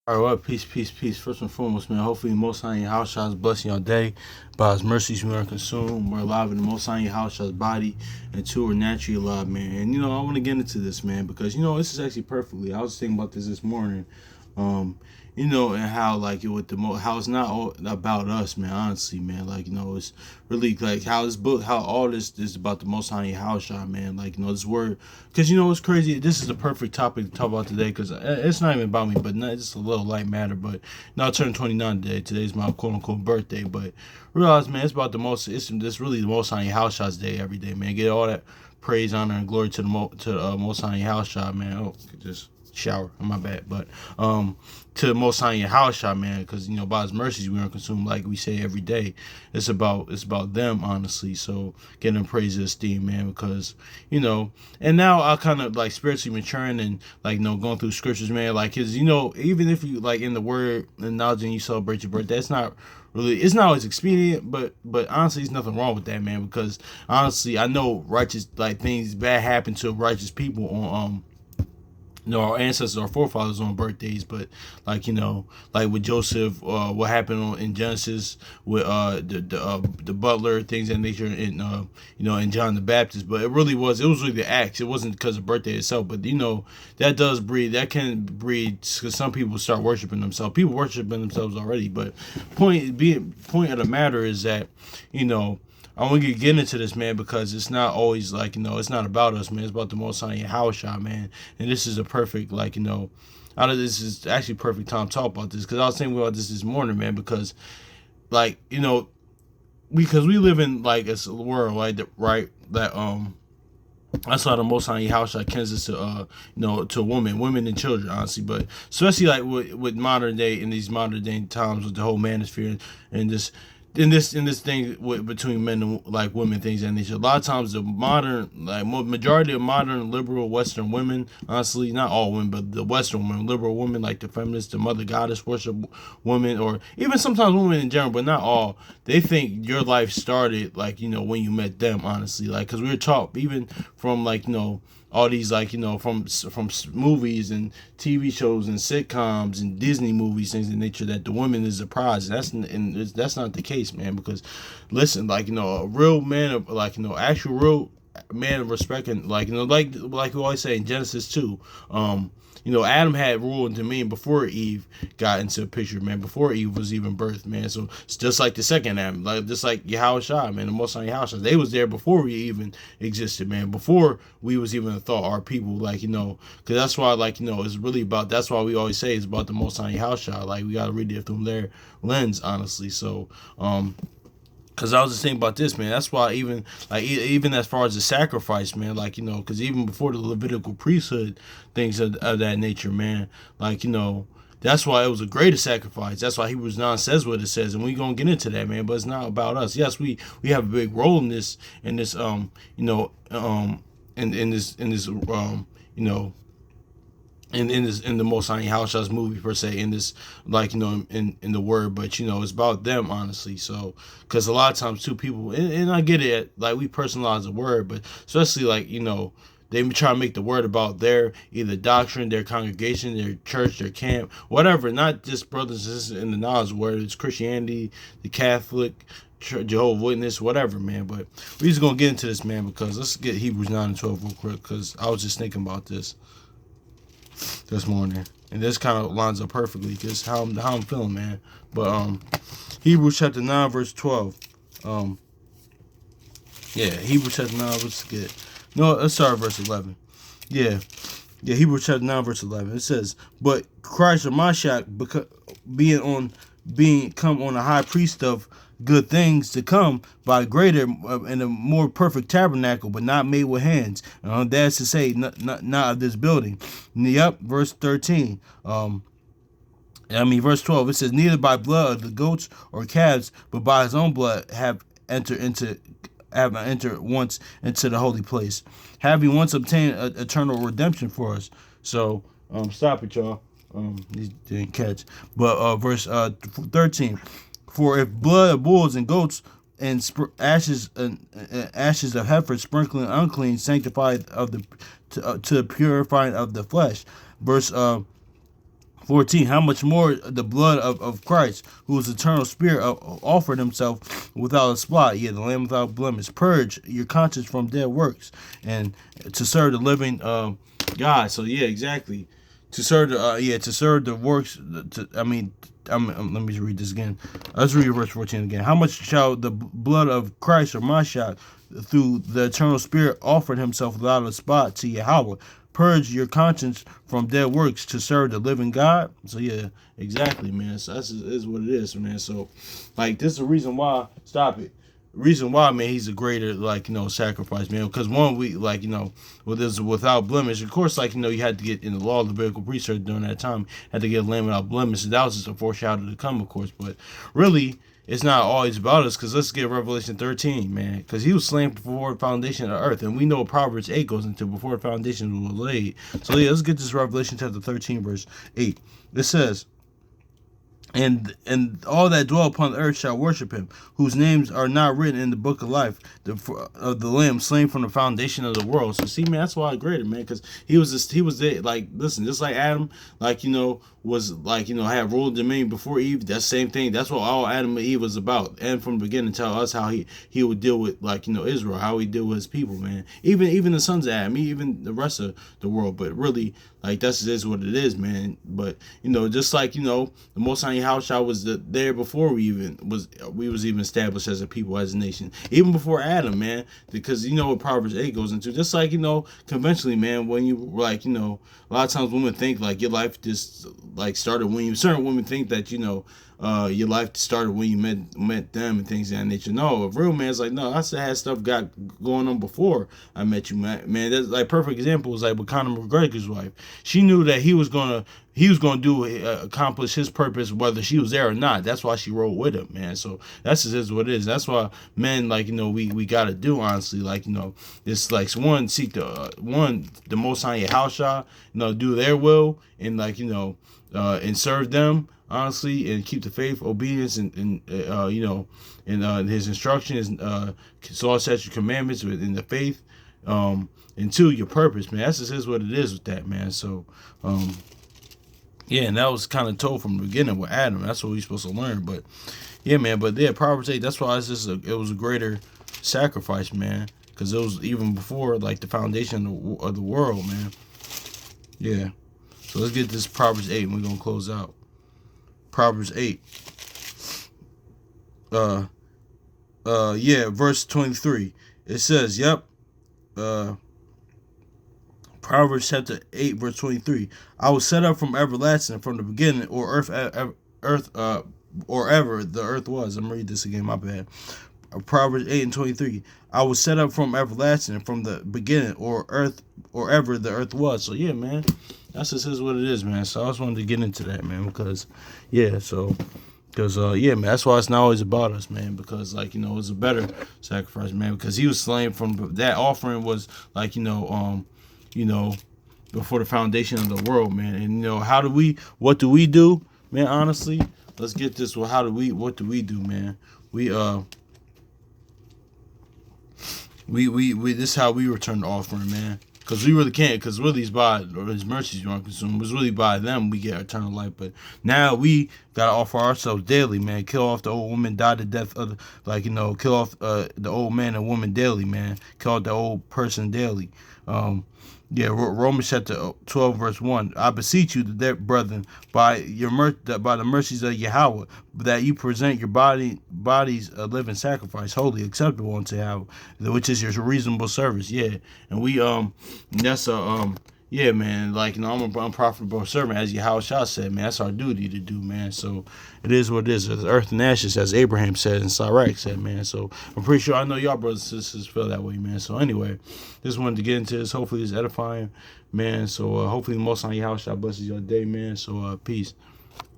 All right, well, peace, peace, peace. First and foremost, man, hopefully the Most High in your house shall blessing your day. By His mercies we are consumed. We're alive in the Most High in your house shall body, and two are naturally alive, man. And, I want to get into this, man, because, this is actually perfectly. I was thinking about this morning. Um, and how like it with how it's not all about us, man. Honestly, man, like it's really like how this book, how all this is about the Most High house shot, man. Like this word, because it's crazy. This is the perfect topic to talk about today, because it's not even about me, but it's just a little light matter. But now I turned 29 today. Today's my quote unquote birthday, but realize, man, it's about the most. It's really the Most High house shots day every day, man. Get all that praise, honor, and glory to the Most High house shot, man. Oh, just shower. My bad, but to the Most High in your house shot, man, because by His mercies we are consumed, like we say every day. It's about them, honestly. So getting them praise and esteem, man, because and now I kind of like spiritually maturing and like going through scriptures, man, like because even if you like in the word acknowledging you celebrate your birthday, it's not always expedient, but honestly, there's nothing wrong with that, man, because honestly, I know righteous like things bad happen to righteous people on our ancestors, our forefathers on birthdays, but like with Joseph, what happened in Genesis with the butler, things of that nature, and in John the Baptist. But it was really the acts. It wasn't because of birthday itself. But that can breed, because some people start worshiping themselves. People worshiping themselves already. But point of the matter is that you know I want to get into this, man, because it's not always like, it's not about us, man. It's about the Most High in house shot, man. And this is a perfect, like, out of this is actually perfect time to talk about this, because I was thinking about this morning, man, because, like, because we live in, like, a world, like, right, that, that's why the Most High in house shot Kansas to to women and children, honestly, but especially like with modern day, in these modern day times with the whole manosphere and this in this thing between men and like women, things and nature. A lot of times the modern, like majority of modern liberal Western women, honestly, not all women, but the Western women, liberal women, like the feminists, the mother goddess worship women, or even sometimes women in general, but not all. They think your life started like when you met them, honestly, like because we were taught even from like all these like from movies and TV shows and sitcoms and Disney movies, things in nature, that the woman is the prize. That's not the case, man. Because listen, like a real man of like actual real man of respect, and like we always say in Genesis 2, Adam had rule and dominion before Eve got into the picture, man. Before Eve was even birthed, man. So it's just like the second Adam, like just like Yahushua, man. The Most High Yahushua, they was there before we even existed, man. Before we was even a thought, our people, like because that's why, like it's really about. That's why we always say it's about the Most High Yahushua. Like we gotta read it through their lens, honestly. So, Cause I was just thinking about this, man. That's why even as far as the sacrifice, man, like cause even before the Levitical priesthood, things of that nature, man, like that's why it was a greater sacrifice. That's why Hebrews 9 says what it says, and we gonna get into that, man. But it's not about us. Yes, we have a big role in this in this in the Most High House Shots movie per se, in this like in the word, but it's about them, honestly. So because a lot of times too people, and I get it, like we personalize the word, but especially like they try to make the word about their either doctrine, their congregation, their church, their camp, whatever. Not just brothers and sisters in the knowledge word. It's Christianity, the Catholic, Jehovah's Witness, whatever, man. But we just gonna get into this, man, because let's get Hebrews 9 and 12 real quick, because I was just thinking about this morning, and this kind of lines up perfectly because how I'm feeling, man. But Hebrews chapter 9 verse 12. Hebrews chapter 9 verse good. No, let's start at verse 11. Yeah, Hebrews chapter 9 verse 11. It says, "But Christ or Mashiach, being come on a high priest of good things to come by greater and a more perfect tabernacle, but not made with hands." That's to say, not of this building. Yep, verse 13. Verse 12. It says, "Neither by blood of the goats or calves, but by His own blood have entered once into the holy place, having once obtained eternal redemption for us." So, stop it, y'all. These didn't catch. But verse 13. "For if blood of bulls and goats and ashes of heifer sprinkling unclean sanctified of the to the purifying of the flesh." Verse 14. How much more the blood of Christ, who is eternal spirit, offered himself without a spot, the lamb without blemish, purge your conscience from dead works, and to serve the living God. So exactly. To serve to serve the works. Let me read this again. Let's read verse 14 again. How much shall the blood of Christ, or Mashiach, through the eternal spirit, offered himself without a spot to Yahweh, purge your conscience from dead works, to serve the living God? So exactly, man. So that's is what it is, man. So this is the reason why. Stop it. Reason why, man, he's a greater sacrifice, man. Because one, we with this without blemish. Of course, you had to get in the law of the Levitical priesthood during that time, had to get a lamb without blemish. And that was just a foreshadow to come, of course. But really, it's not always about us, because let's get Revelation 13, man. Because he was slain before the foundation of the earth. And we know Proverbs 8 goes into before the foundation was laid. So let's get this Revelation chapter 13, verse 8. It says, And all that dwell upon the earth shall worship him, whose names are not written in the book of life of the Lamb slain from the foundation of the world. So see, man, that's why I greater, man, because he was there, listen, just like Adam, was had rule and dominion before Eve. That same thing. That's what all Adam and Eve was about. And from the beginning, tell us how he would deal with Israel, how he deal with his people, man. Even the sons of Adam, even the rest of the world. But really, that's just what it is, man. But just the Most High Yahushua was there before we was even established as a people, as a nation, even before Adam, man. Because what Proverbs 8 goes into, just conventionally, man, when you a lot of times women think your life just started when certain women think that your life started when you met them and things of that nature. No, a real man's no, I still had stuff got going on before I met you, man. That's perfect example is with Conor McGregor's wife. She knew that he was gonna accomplish his purpose whether she was there or not. That's why she rode with him, man. So that's just what it is. That's why men we gotta do, honestly, it's one, seek the Most High Yahushua, do their will, and and serve them honestly, and keep the faith, obedience, and his instructions, law, statute, commandments within the faith, and two, your purpose, man. That's just what it is with that, man. So and that was kind of told from the beginning with Adam. That's what we're supposed to learn. But man. But Proverbs 8. That's why it was a greater sacrifice, man. Because it was even before the foundation of the world, man. Yeah. So let's get this Proverbs 8, and we're gonna close out. Proverbs 8. Verse 23. It says, Proverbs chapter 8, verse 23. I was set up from everlasting, from the beginning, or earth, or ever the earth was. I'm gonna read this again, my bad. Proverbs 8 and 23. I was set up from everlasting, from the beginning, or earth, or ever the earth was. So man, that's just what it is, man. So I just wanted to get into that, man, because man, that's why it's not always about us, man, because it was a better sacrifice, man, because he was slain from that offering was before the foundation of the world, man. And what do we do, man? Honestly, let's get this. Well, what do we do, man? We this is how we return the offering, man. Because we really can't, because really it's by his mercies you aren't consumed. It's really by them we get eternal life. But now we got to offer ourselves daily, man. Kill off the old woman, die the death of kill off the old man and woman daily, man. Kill off the old person daily. Romans chapter 12, verse 1. I beseech you, brethren, by the mercies of Yahweh, that you present your bodies a living sacrifice, holy, acceptable unto Yahweh, which is your reasonable service. Yeah, and we that's man. I'm a unprofitable servant, as Yahushua said, man. That's our duty to do, man. So it is what it is. It's earth and ashes, as Abraham said and Sirach said, man. So I'm pretty sure I know y'all brothers and sisters feel that way, man. So anyway, just wanted to get into this. Hopefully it's edifying, man. So hopefully the Most High Yahushua blesses your day, man. So peace.